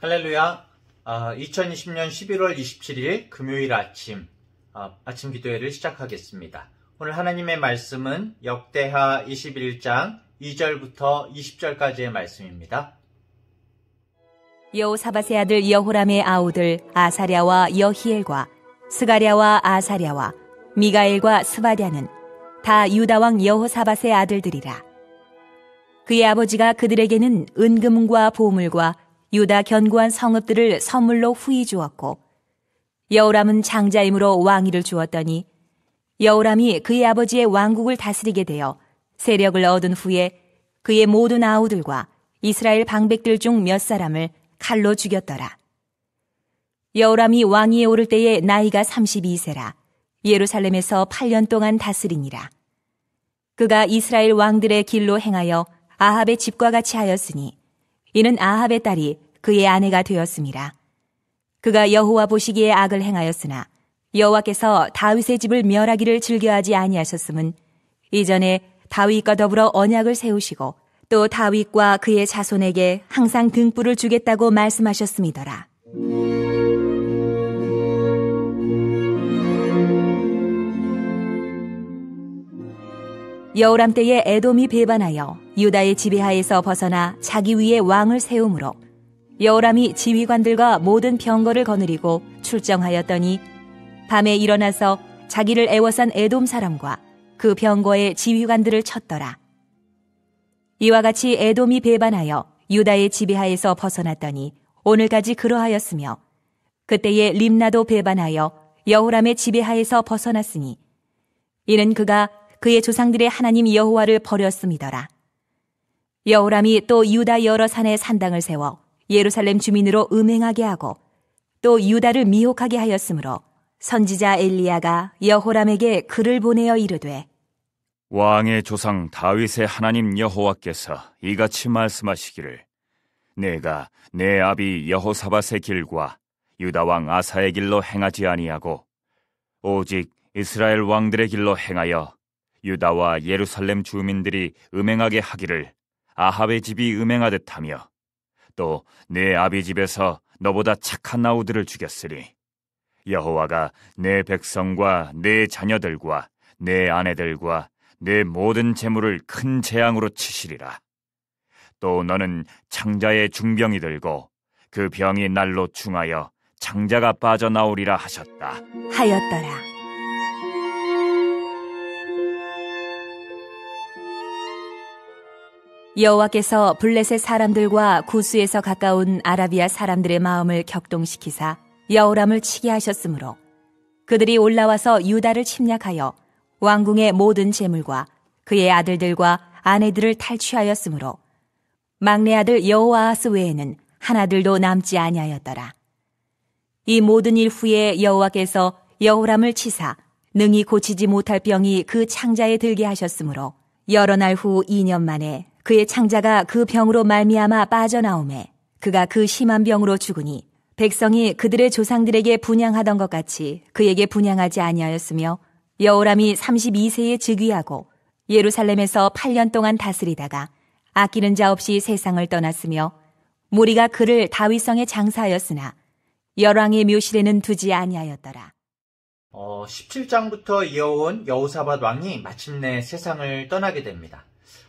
할렐루야. 2020년 11월 27일 금요일 아침 기도회를 시작하겠습니다. 오늘 하나님의 말씀은 역대하 21장 2절부터 20절까지의 말씀입니다. 여호사밧의 아들 여호람의 아우들 아사랴와 여히엘과 스가랴와 아사랴와 미가엘과 스바랴는 다 유다왕 여호사밧의 아들들이라. 그의 아버지가 그들에게는 은금과 보물과 유다 견고한 성읍들을 선물로 후히 주었고, 여호람은 장자임으로 왕위를 주었더니 여호람이 그의 아버지의 왕국을 다스리게 되어 세력을 얻은 후에 그의 모든 아우들과 이스라엘 방백들 중 몇 사람을 칼로 죽였더라. 여호람이 왕위에 오를 때에 나이가 32세라 예루살렘에서 8년 동안 다스리니라. 그가 이스라엘 왕들의 길로 행하여 아합의 집과 같이 하였으니 이는 아합의 딸이 그의 아내가 되었음이라. 그가 여호와 보시기에 악을 행하였으나 여호와께서 다윗의 집을 멸하기를 즐겨하지 아니하셨음은 이전에 다윗과 더불어 언약을 세우시고 또 다윗과 그의 자손에게 항상 등불을 주겠다고 말씀하셨음이더라. 여호람 때에 에돔이 배반하여 유다의 지배하에서 벗어나 자기 위에 왕을 세우므로 여호람이 지휘관들과 모든 병거를 거느리고 출정하였더니 밤에 일어나서 자기를 애워싼 에돔 사람과 그 병거의 지휘관들을 쳤더라. 이와 같이 에돔이 배반하여 유다의 지배하에서 벗어났더니 오늘까지 그러하였으며, 그때에 림나도 배반하여 여호람의 지배하에서 벗어났으니 이는 그가 그의 조상들의 하나님 여호와를 버렸음이더라. 여호람이 또 유다 여러 산에 산당을 세워 예루살렘 주민으로 음행하게 하고 또 유다를 미혹하게 하였으므로 선지자 엘리야가 여호람에게 글을 보내어 이르되, 왕의 조상 다윗의 하나님 여호와께서 이같이 말씀하시기를, 내가 내 아비 여호사밧의 길과 유다 왕 아사의 길로 행하지 아니하고 오직 이스라엘 왕들의 길로 행하여 유다와 예루살렘 주민들이 음행하게 하기를 아합의 집이 음행하듯 하며 또 내 아비 집에서 너보다 착한 아우들을 죽였으니 여호와가 내 백성과 내 자녀들과 내 아내들과 내 모든 재물을 큰 재앙으로 치시리라. 또 너는 창자의 중병이 들고 그 병이 날로 중하여 창자가 빠져나오리라 하셨다 하였더라. 여호와께서 블레셋 사람들과 구스에서 가까운 아라비아 사람들의 마음을 격동시키사 여호람을 치게 하셨으므로 그들이 올라와서 유다를 침략하여 왕궁의 모든 재물과 그의 아들들과 아내들을 탈취하였으므로 막내 아들 여호아하스 외에는 하나들도 남지 아니하였더라. 이 모든 일 후에 여호와께서 여호람을 치사 능히 고치지 못할 병이 그 창자에 들게 하셨으므로 여러 날 후 2년 만에 그의 창자가 그 병으로 말미암아 빠져나오매 그가 그 심한 병으로 죽으니 백성이 그들의 조상들에게 분향하던 것 같이 그에게 분향하지 아니하였으며, 여호람이 32세에 즉위하고 예루살렘에서 8년 동안 다스리다가 아끼는 자 없이 세상을 떠났으며, 무리가 그를 다윗성에 장사하였으나 열왕의 묘실에는 두지 아니하였더라. 17장부터 이어온 여호사밧 왕이 마침내 세상을 떠나게 됩니다.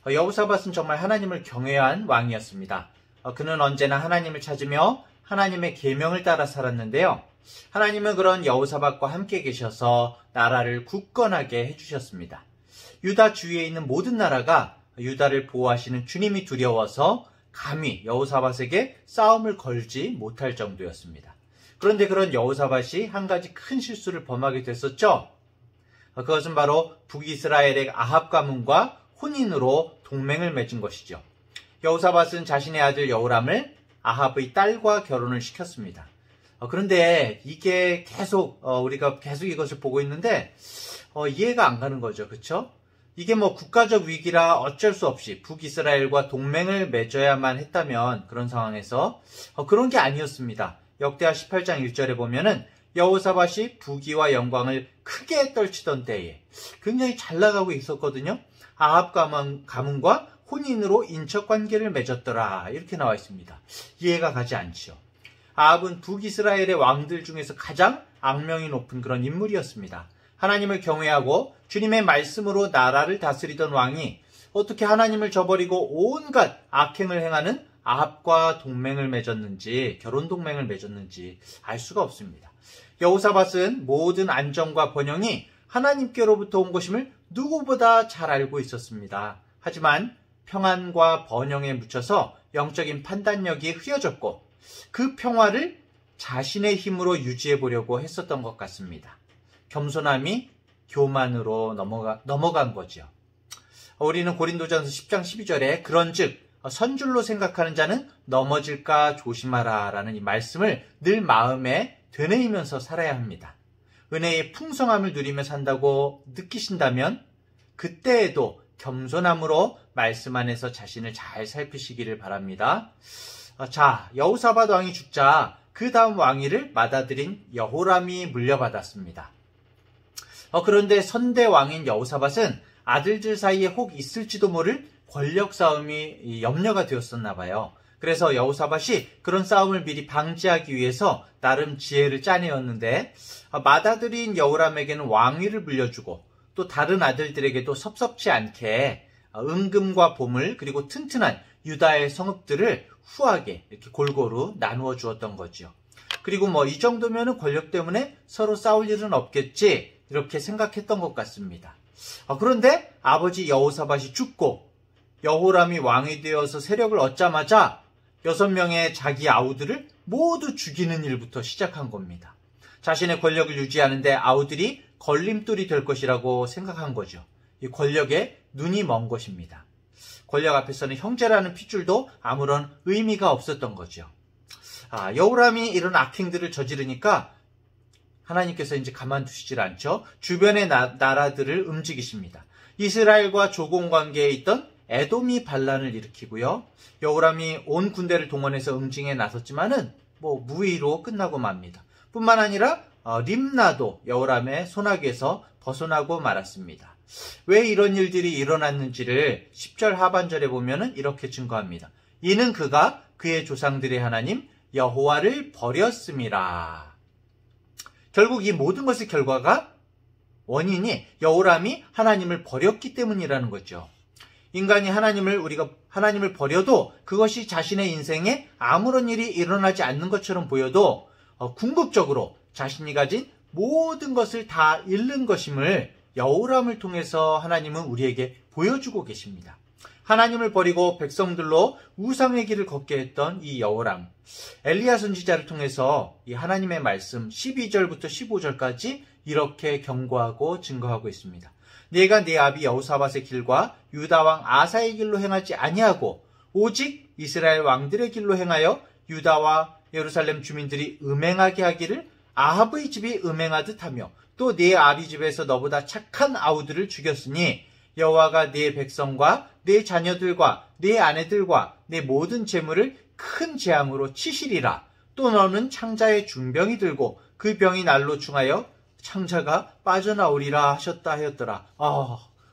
여호사밧은 정말 하나님을 경외한 왕이었습니다. 그는 언제나 하나님을 찾으며 하나님의 계명을 따라 살았는데요. 하나님은 그런 여호사밧과 함께 계셔서 나라를 굳건하게 해주셨습니다. 유다 주위에 있는 모든 나라가 유다를 보호하시는 주님이 두려워서 감히 여호사밧에게 싸움을 걸지 못할 정도였습니다. 그런데 그런 여호사밧이 한 가지 큰 실수를 범하게 됐었죠. 그것은 바로 북이스라엘의 아합 가문과 혼인으로 동맹을 맺은 것이죠. 여호사밧은 자신의 아들 여호람을 아합의 딸과 결혼을 시켰습니다. 그런데 이게 우리가 계속 이것을 보고 있는데 이해가 안 가는 거죠. 그렇죠? 이게 국가적 위기라 어쩔 수 없이 북이스라엘과 동맹을 맺어야만 했다면 그런 상황에서 그런 게 아니었습니다. 역대하 18장 1절에 보면은 여호사밧이 부귀와 영광을 크게 떨치던 때에 굉장히 잘 나가고 있었거든요. 아합 가문과 혼인으로 인척관계를 맺었더라 이렇게 나와 있습니다. 이해가 가지 않지요. 아합은 북이스라엘의 왕들 중에서 가장 악명이 높은 그런 인물이었습니다. 하나님을 경외하고 주님의 말씀으로 나라를 다스리던 왕이 어떻게 하나님을 저버리고 온갖 악행을 행하는 아합과 동맹을 맺었는지, 결혼 동맹을 맺었는지 알 수가 없습니다. 여호사밧은 모든 안정과 번영이 하나님께로부터 온 것임을 누구보다 잘 알고 있었습니다. 하지만 평안과 번영에 묻혀서 영적인 판단력이 흐려졌고 그 평화를 자신의 힘으로 유지해 보려고 했었던 것 같습니다. 겸손함이 교만으로 넘어간 거죠. 우리는 고린도전서 10장 12절에 그런즉 선줄로 생각하는 자는 넘어질까 조심하라 라는 이 말씀을 늘 마음에 되뇌이면서 살아야 합니다. 은혜의 풍성함을 누리며 산다고 느끼신다면 그때에도 겸손함으로 말씀 안에서 자신을 잘 살피시기를 바랍니다. 자, 여호사밧 왕이 죽자 그 다음 왕위를 맏아들인 여호람이 물려받았습니다. 그런데 선대 왕인 여호사밧은 아들들 사이에 혹 있을지도 모를 권력 싸움이 염려가 되었었나 봐요. 그래서 여호사밧이 그런 싸움을 미리 방지하기 위해서 나름 지혜를 짜내었는데 맏아들인 여호람에게는 왕위를 물려주고 또 다른 아들들에게도 섭섭치 않게 은금과 보물 그리고 튼튼한 유다의 성읍들을 후하게 이렇게 골고루 나누어 주었던 거죠. 그리고 이 정도면은 권력 때문에 서로 싸울 일은 없겠지 이렇게 생각했던 것 같습니다. 그런데 아버지 여호사밧이 죽고 여호람이 왕이 되어서 세력을 얻자마자 6명의 자기 아우들을 모두 죽이는 일부터 시작한 겁니다. 자신의 권력을 유지하는데 아우들이 걸림돌이 될 것이라고 생각한 거죠. 이 권력에 눈이 먼 것입니다. 권력 앞에서는 형제라는 핏줄도 아무런 의미가 없었던 거죠. 여호람이 이런 악행들을 저지르니까 하나님께서 이제 가만두시질 않죠. 주변의 나라들을 움직이십니다. 이스라엘과 조공 관계에 있던 에돔이 반란을 일으키고요. 여호람이 온 군대를 동원해서 응징에 나섰지만은 무의로 끝나고 맙니다. 뿐만 아니라 림나도 여호람의 손아귀에서 벗어나고 말았습니다. 왜 이런 일들이 일어났는지를 10절 하반절에 보면은 이렇게 증거합니다. 이는 그가 그의 조상들의 하나님 여호와를 버렸음이라. 결국 이 모든 것의 결과가 원인이 여호람이 하나님을 버렸기 때문이라는 거죠. 인간이 하나님을 버려도 그것이 자신의 인생에 아무런 일이 일어나지 않는 것처럼 보여도 궁극적으로 자신이 가진 모든 것을 다 잃는 것임을 여호람을 통해서 하나님은 우리에게 보여주고 계십니다. 하나님을 버리고 백성들로 우상의 길을 걷게 했던 이 여호람, 엘리야 선지자를 통해서 이 하나님의 말씀 12절부터 15절까지 이렇게 경고하고 증거하고 있습니다. 네가 네 아비 여호사밧의 길과 유다 왕 아사의 길로 행하지 아니하고 오직 이스라엘 왕들의 길로 행하여 유다와 예루살렘 주민들이 음행하게 하기를 아합의 집이 음행하듯 하며 또 네 아비 집에서 너보다 착한 아우들을 죽였으니 여호와가 네 백성과 네 자녀들과 네 아내들과 네 모든 재물을 큰 재앙으로 치시리라. 또 너는 창자의 중병이 들고 그 병이 날로 충하여 창자가 빠져나오리라 하셨다 하였더라.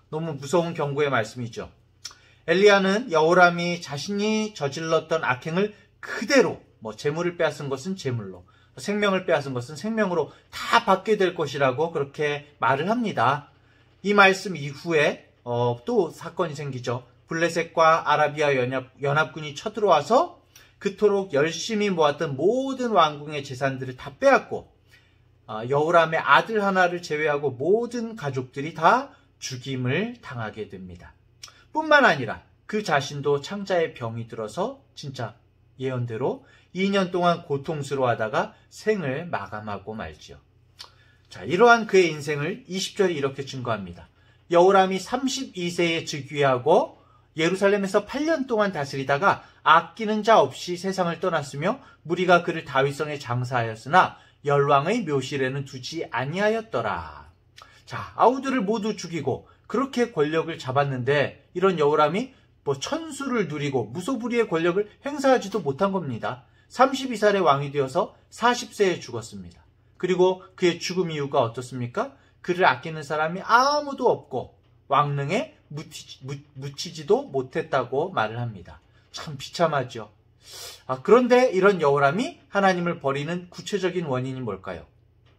너무 무서운 경고의 말씀이죠. 엘리야는 여호람이 자신이 저질렀던 악행을 그대로 재물을 빼앗은 것은 재물로, 생명을 빼앗은 것은 생명으로 다 받게 될 것이라고 그렇게 말을 합니다. 이 말씀 이후에 또 사건이 생기죠. 블레셋과 아라비아 연합군이 쳐들어와서 그토록 열심히 모았던 모든 왕궁의 재산들을 다 빼앗고 여호람의 아들 하나를 제외하고 모든 가족들이 다 죽임을 당하게 됩니다. 뿐만 아니라 그 자신도 창자의 병이 들어서 진짜 예언대로 2년 동안 고통스러워하다가 생을 마감하고 말지요. 자, 이러한 그의 인생을 20절이 이렇게 증거합니다. 여호람이 32세에 즉위하고 예루살렘에서 8년 동안 다스리다가 아끼는 자 없이 세상을 떠났으며 무리가 그를 다윗성에 장사하였으나 열왕의 묘실에는 두지 아니하였더라. 자, 아우들을 모두 죽이고 그렇게 권력을 잡았는데 이런 여호람이 천수를 누리고 무소불위의 권력을 행사하지도 못한 겁니다. 32살의 왕이 되어서 40세에 죽었습니다. 그리고 그의 죽음 이유가 어떻습니까? 그를 아끼는 사람이 아무도 없고 왕릉에 묻히지도 못했다고 말을 합니다. 참 비참하죠. 그런데 이런 여호람이 하나님을 버리는 구체적인 원인이 뭘까요?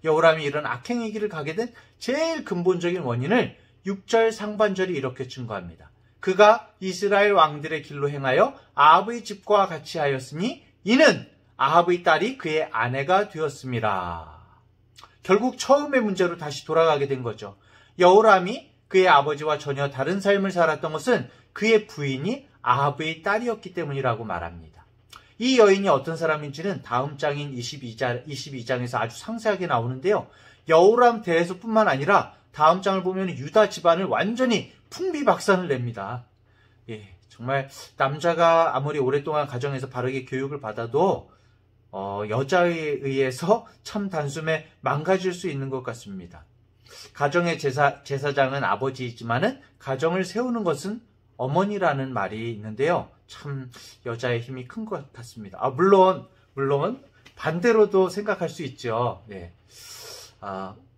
여호람이 이런 악행의 길을 가게 된 제일 근본적인 원인을 6절 상반절이 이렇게 증거합니다. 그가 이스라엘 왕들의 길로 행하여 아합의 집과 같이 하였으니 이는 아합의 딸이 그의 아내가 되었습니다. 결국 처음의 문제로 다시 돌아가게 된 거죠. 여호람이 그의 아버지와 전혀 다른 삶을 살았던 것은 그의 부인이 아합의 딸이었기 때문이라고 말합니다. 이 여인이 어떤 사람인지는 다음 장인 22장에서 아주 상세하게 나오는데요. 여호람 대에서뿐만 아니라 다음 장을 보면 유다 집안을 완전히 풍비박산을 냅니다. 정말 남자가 아무리 오랫동안 가정에서 바르게 교육을 받아도 여자에 의해서 참 단숨에 망가질 수 있는 것 같습니다. 가정의 제사장은 아버지이지만은 가정을 세우는 것은 어머니라는 말이 있는데요. 참 여자의 힘이 큰 것 같습니다. 물론 반대로도 생각할 수 있죠.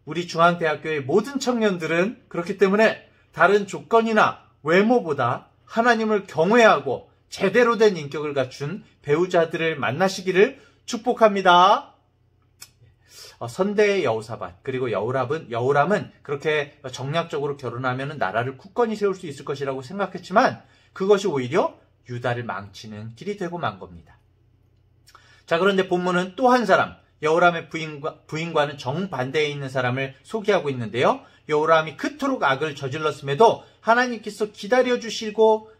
우리 중앙대학교의 모든 청년들은 그렇기 때문에 다른 조건이나 외모보다 하나님을 경외하고 제대로 된 인격을 갖춘 배우자들을 만나시기를 축복합니다. 선대의 여호사밧 그리고 여호람은 그렇게 정략적으로 결혼하면 나라를 굳건히 세울 수 있을 것이라고 생각했지만 그것이 오히려 유다를 망치는 길이 되고 만 겁니다. 자, 그런데 본문은 또 한 사람, 여호람의 부인과는 정반대에 있는 사람을 소개하고 있는데요. 여호람이 그토록 악을 저질렀음에도 하나님께서 기다려주시고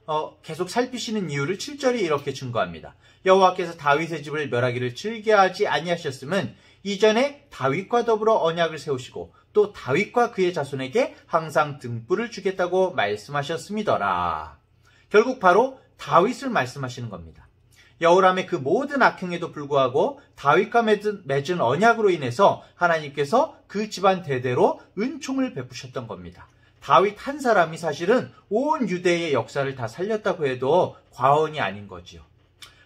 계속 살피시는 이유를 7절이 이렇게 증거합니다. 여호와께서 다윗의 집을 멸하기를 즐겨하지 아니하셨음은 이전에 다윗과 더불어 언약을 세우시고 또 다윗과 그의 자손에게 항상 등불을 주겠다고 말씀하셨음이더라. 결국 바로 다윗을 말씀하시는 겁니다. 여호람의 그 모든 악행에도 불구하고 다윗과 맺은 언약으로 인해서 하나님께서 그 집안 대대로 은총을 베푸셨던 겁니다. 다윗 한 사람이 사실은 온 유대의 역사를 다 살렸다고 해도 과언이 아닌 거지요.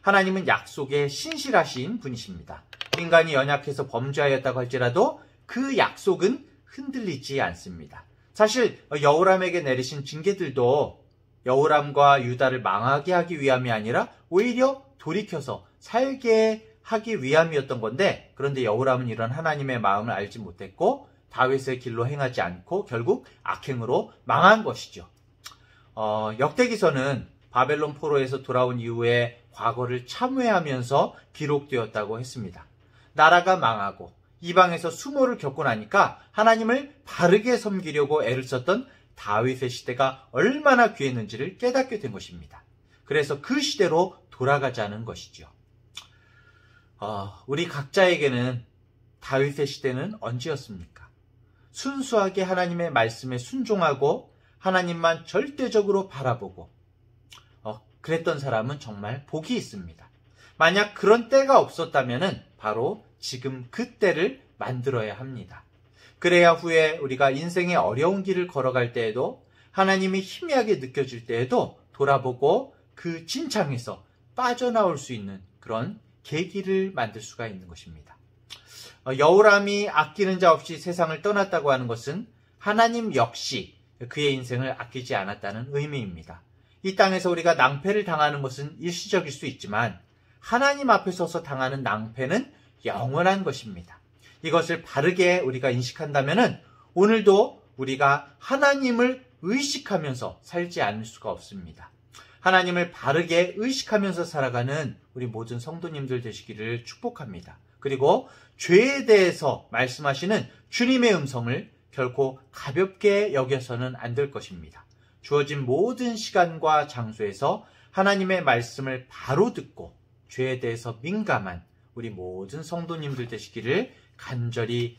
하나님은 약속에 신실하신 분이십니다. 인간이 연약해서 범죄하였다고 할지라도 그 약속은 흔들리지 않습니다. 사실 여호람에게 내리신 징계들도 여호람과 유다를 망하게 하기 위함이 아니라 오히려 돌이켜서 살게 하기 위함이었던 건데, 그런데 여호람은 이런 하나님의 마음을 알지 못했고 다윗의 길로 행하지 않고 결국 악행으로 망한 것이죠. 역대기서는 바벨론 포로에서 돌아온 이후에 과거를 참회하면서 기록되었다고 했습니다. 나라가 망하고 이방에서 수모를 겪고 나니까 하나님을 바르게 섬기려고 애를 썼던 다윗의 시대가 얼마나 귀했는지를 깨닫게 된 것입니다. 그래서 그 시대로 돌아가자는 것이죠. 우리 각자에게는 다윗의 시대는 언제였습니까? 순수하게 하나님의 말씀에 순종하고 하나님만 절대적으로 바라보고 그랬던 사람은 정말 복이 있습니다. 만약 그런 때가 없었다면 바로 지금 그 때를 만들어야 합니다. 그래야 후에 우리가 인생의 어려운 길을 걸어갈 때에도 하나님이 희미하게 느껴질 때에도 돌아보고 그 진창에서 빠져나올 수 있는 그런 계기를 만들 수가 있는 것입니다. 여호람이 아끼는 자 없이 세상을 떠났다고 하는 것은 하나님 역시 그의 인생을 아끼지 않았다는 의미입니다. 이 땅에서 우리가 낭패를 당하는 것은 일시적일 수 있지만 하나님 앞에 서서 당하는 낭패는 영원한 것입니다. 이것을 바르게 우리가 인식한다면 오늘도 우리가 하나님을 의식하면서 살지 않을 수가 없습니다. 하나님을 바르게 의식하면서 살아가는 우리 모든 성도님들 되시기를 축복합니다. 그리고 죄에 대해서 말씀하시는 주님의 음성을 결코 가볍게 여겨서는 안 될 것입니다. 주어진 모든 시간과 장소에서 하나님의 말씀을 바로 듣고 죄에 대해서 민감한 우리 모든 성도님들 되시기를 간절히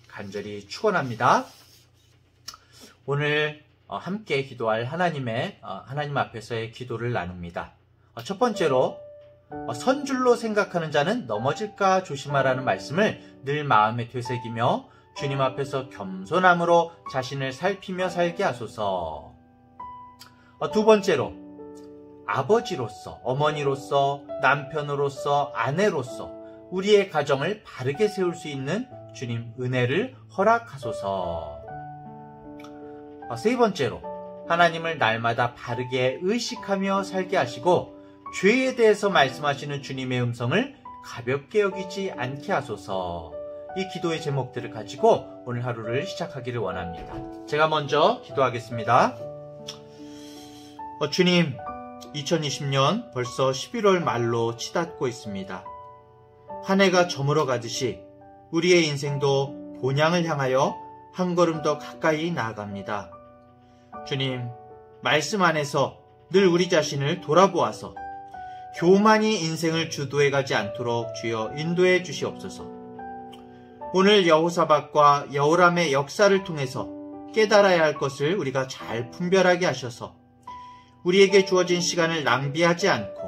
축원합니다. 오늘 함께 기도할 하나님 앞에서의 기도를 나눕니다. 첫 번째로 선줄로 생각하는 자는 넘어질까 조심하라는 말씀을 늘 마음에 되새기며 주님 앞에서 겸손함으로 자신을 살피며 살게 하소서. 두 번째로 아버지로서, 어머니로서, 남편으로서, 아내로서 우리의 가정을 바르게 세울 수 있는 주님 은혜를 허락하소서. 세 번째로 하나님을 날마다 바르게 의식하며 살게 하시고 죄에 대해서 말씀하시는 주님의 음성을 가볍게 여기지 않게 하소서. 이 기도의 제목들을 가지고 오늘 하루를 시작하기를 원합니다. 제가 먼저 기도하겠습니다. 주님, 2020년 벌써 11월 말로 치닫고 있습니다. 한 해가 저물어 가듯이 우리의 인생도 본향을 향하여 한 걸음 더 가까이 나아갑니다. 주님, 말씀 안에서 늘 우리 자신을 돌아보아서 교만이 인생을 주도해 가지 않도록 주여 인도해 주시옵소서. 오늘 여호사밧과 여호람의 역사를 통해서 깨달아야 할 것을 우리가 잘 분별하게 하셔서 우리에게 주어진 시간을 낭비하지 않고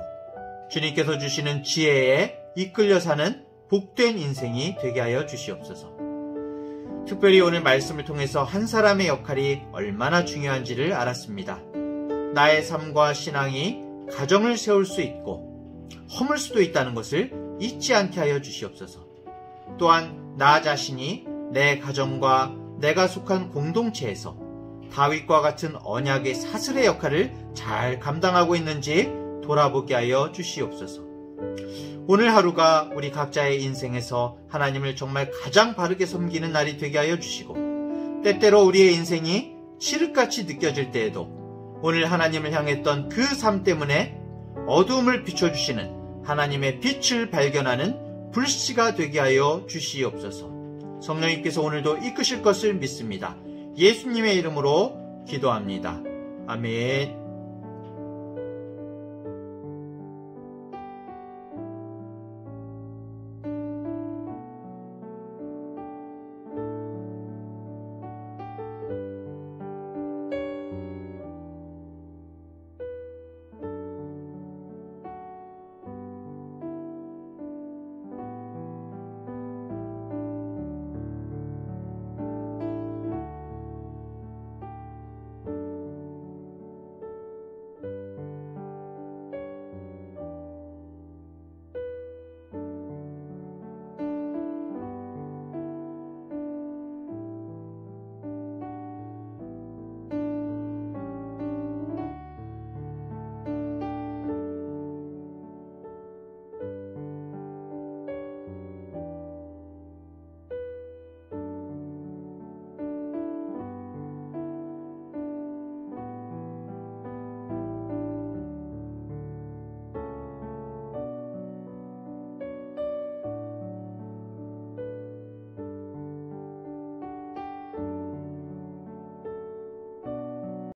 주님께서 주시는 지혜에 이끌려 사는 복된 인생이 되게 하여 주시옵소서. 특별히 오늘 말씀을 통해서 한 사람의 역할이 얼마나 중요한지를 알았습니다. 나의 삶과 신앙이 가정을 세울 수 있고 허물 수도 있다는 것을 잊지 않게 하여 주시옵소서. 또한 나 자신이 내 가정과 내가 속한 공동체에서 다윗과 같은 언약의 사슬의 역할을 잘 감당하고 있는지 돌아보게 하여 주시옵소서. 오늘 하루가 우리 각자의 인생에서 하나님을 정말 가장 바르게 섬기는 날이 되게 하여 주시고, 때때로 우리의 인생이 칠흑같이 느껴질 때에도 오늘 하나님을 향했던 그 삶 때문에 어두움을 비춰주시는 하나님의 빛을 발견하는 불씨가 되게 하여 주시옵소서. 성령님께서 오늘도 이끄실 것을 믿습니다. 예수님의 이름으로 기도합니다. 아멘.